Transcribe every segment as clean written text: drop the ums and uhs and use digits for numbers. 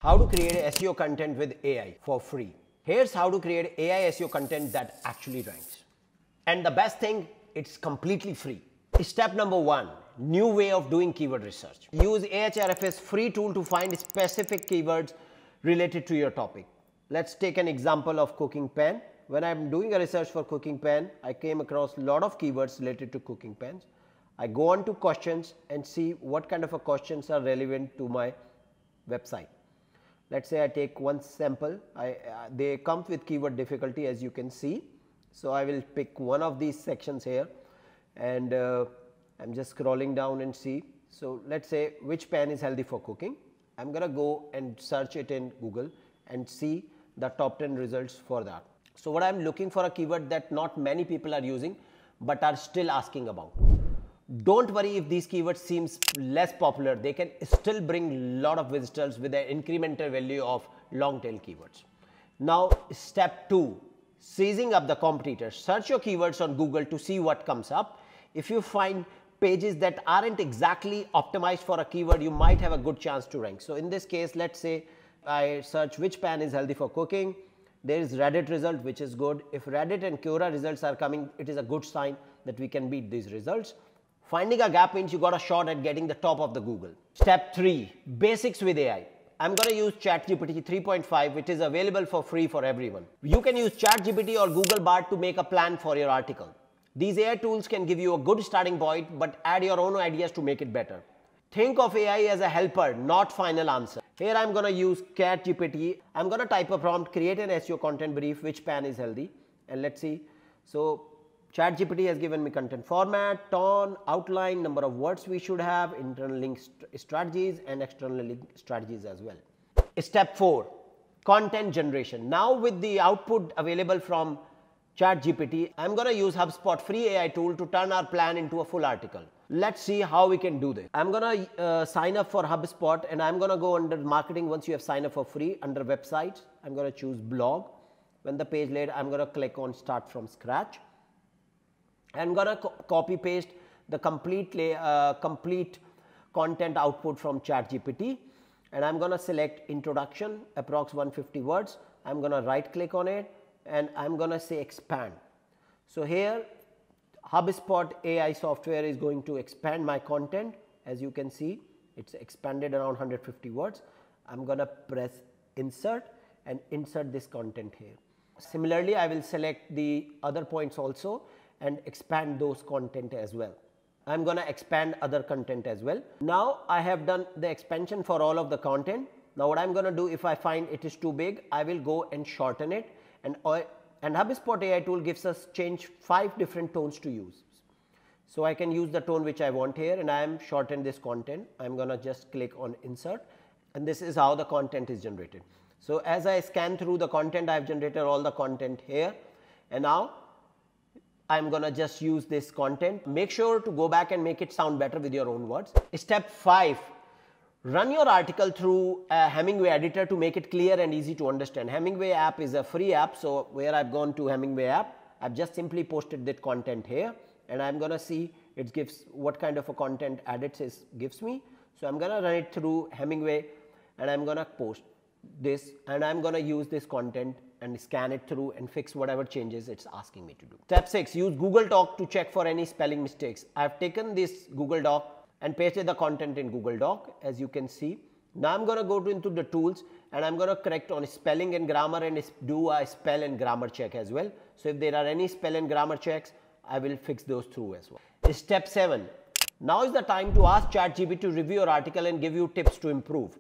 How to create SEO content with AI for free. Here's how to create AI SEO content that actually ranks. And the best thing, it's completely free. Step number 1, new way of doing keyword research. Use Ahrefs free tool to find specific keywords related to your topic. Let's take an example of cooking pan. When I'm doing a research for cooking pan, I came across a lot of keywords related to cooking pans. I go on to questions and see what kind of a questions are relevant to my website. Let's say I take one sample. They come with keyword difficulty, as you can see. So I will pick one of these sections here, and I'm just scrolling down and see. So let's say which pan is healthy for cooking. I'm gonna go and search it in Google and see the top 10 results for that. So what I'm looking for a keyword that not many people are using but are still asking about. Don't worry if these keywords seems less popular, they can still bring a lot of visitors with an incremental value of long tail keywords. Now step 2, seizing up the competitors. Search your keywords on Google to see what comes up. If you find pages that aren't exactly optimized for a keyword, you might have a good chance to rank. So in this case, let's say I search which pan is healthy for cooking. There is Reddit result, which is good. If Reddit and Quora results are coming, it is a good sign that we can beat these results. Finding a gap means you got a shot at getting the top of the Google. Step 3, basics with AI. I'm going to use ChatGPT 3.5, which is available for free for everyone. You can use ChatGPT or Google Bard to make a plan for your article. These AI tools can give you a good starting point, but add your own ideas to make it better. Think of AI as a helper, not final answer. Here I'm going to use ChatGPT. I'm going to type a prompt, create an SEO content brief, which pan is healthy, and let's see. So ChatGPT has given me content format, tone, outline, number of words we should have, internal link strategies and external link strategies as well. Step 4, content generation. Now with the output available from ChatGPT, I'm going to use HubSpot free AI tool to turn our plan into a full article. Let's see how we can do this. I'm going to sign up for HubSpot, and I'm going to go under marketing. Once you have signed up for free, under websites, I'm going to choose blog. When the page loads, I'm going to click on start from scratch. I'm going to copy paste the complete content output from ChatGPT, and I'm going to select introduction, approx 150 words. I'm going to right click on it, and I'm going to say expand. So here HubSpot AI software is going to expand my content. As you can see, it's expanded around 150 words. I'm going to press insert and insert this content here. Similarly, I will select the other points also and expand those content as well. I'm going to expand other content as well. Now I have done the expansion for all of the content. Now what I'm going to do, if I find it is too big, I will go and shorten it, and HubSpot AI tool gives us change 5 different tones to use. So I can use the tone which I want here, and I am shorten this content. I'm going to just click on insert, and this is how the content is generated. So as I scan through the content, I've generated all the content here, and now I'm going to just use this content. Make sure to go back and make it sound better with your own words. Step 5, run your article through a Hemingway Editor to make it clear and easy to understand. Hemingway app is a free app, so where I've gone to Hemingway app, I've just simply posted that content here, and I'm going to see it gives what kind of a content edits it gives me. So I'm going to run it through Hemingway, and I'm going to post this, and I'm going to use this content and scan it through and fix whatever changes it's asking me to do. Step 6, use Google Doc to check for any spelling mistakes. I've taken this Google Doc and pasted the content in Google Doc, as you can see. Now I'm going to go into the tools, and I'm going to correct on spelling and grammar and do a spell and grammar check as well. So if there are any spell and grammar checks, I will fix those through as well. Step 7, now is the time to ask ChatGPT to review your article and give you tips to improve.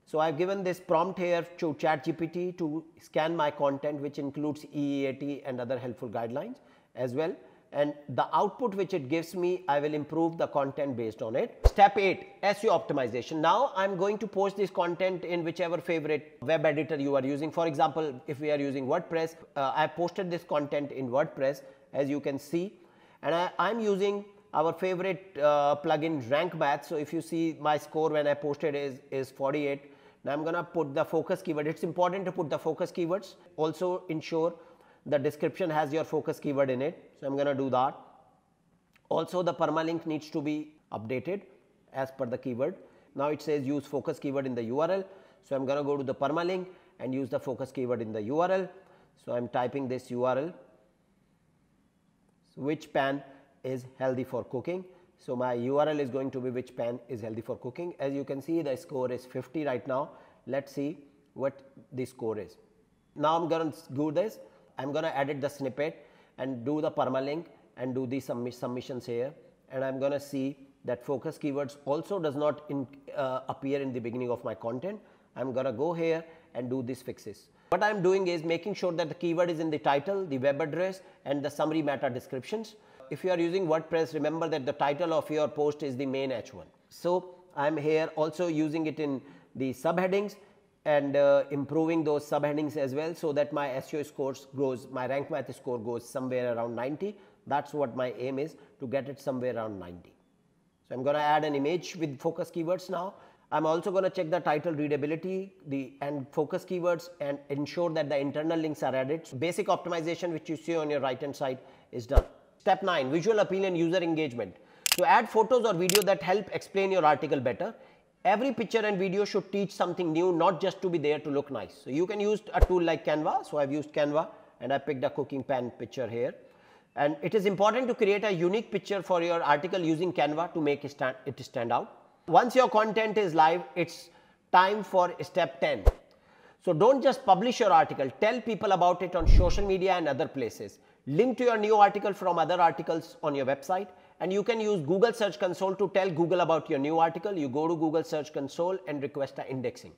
So I've given this prompt here to ChatGPT to scan my content, which includes EEAT and other helpful guidelines as well. And the output which it gives me, I will improve the content based on it. Step 8, SEO optimization. Now I'm going to post this content in whichever favorite web editor you are using. For example, if we are using WordPress, I posted this content in WordPress, as you can see, and I'm using our favorite plugin Rank Math. So if you see my score when I posted is 48. Now I'm going to put the focus keyword. It's important to put the focus keywords. Also ensure the description has your focus keyword in it. So I'm going to do that. Also the permalink needs to be updated as per the keyword. now it says use focus keyword in the URL. So, I am going to go to the permalink and use the focus keyword in the URL. So, I am typing this URL, so which pan is healthy for cooking. So, my URL is going to be which pan is healthy for cooking. As you can see, the score is 50 right now. Let us see what the score is. Now, I am going to do this. I am going to edit the snippet and do the permalink and do the submissions here, and I am going to see that focus keywords also does not appear in the beginning of my content. I am going to go here and do these fixes. What I am doing is making sure that the keyword is in the title, the web address and the summary meta descriptions. If you are using WordPress, remember that the title of your post is the main H1. So, I am here also using it in the subheadings and improving those subheadings as well, so that my SEO scores goes, my rank math score goes somewhere around 90. That is what my aim is, to get it somewhere around 90. So, I am going to add an image with focus keywords now. I am also going to check the title readability and focus keywords and ensure that the internal links are added. So, basic optimization which you see on your right hand side is done. Step 9, visual appeal and user engagement. So, add photos or video that help explain your article better. Every picture and video should teach something new, not just to be there to look nice. So, you can use a tool like Canva. So, I have used Canva and I picked a cooking pan picture here. And it is important to create a unique picture for your article using Canva to make it stand out. Once your content is live, it's time for step 10. So, don't just publish your article, tell people about it on social media and other places. Link to your new article from other articles on your website, and you can use Google Search Console to tell Google about your new article. You go to Google Search Console and request an indexing.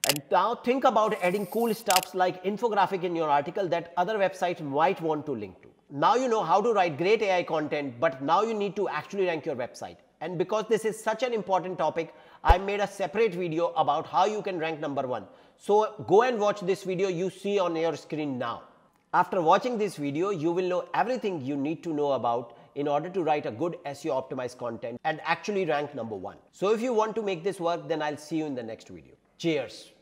And now think about adding cool stuffs like infographic in your article that other websites might want to link to. Now you know how to write great AI content, but now you need to actually rank your website. And because this is such an important topic, I made a separate video about how you can rank number 1. So, go and watch this video you see on your screen now. After watching this video, you will know everything you need to know about in order to write a good SEO optimized content and actually rank number 1. So, if you want to make this work, then I'll see you in the next video. Cheers.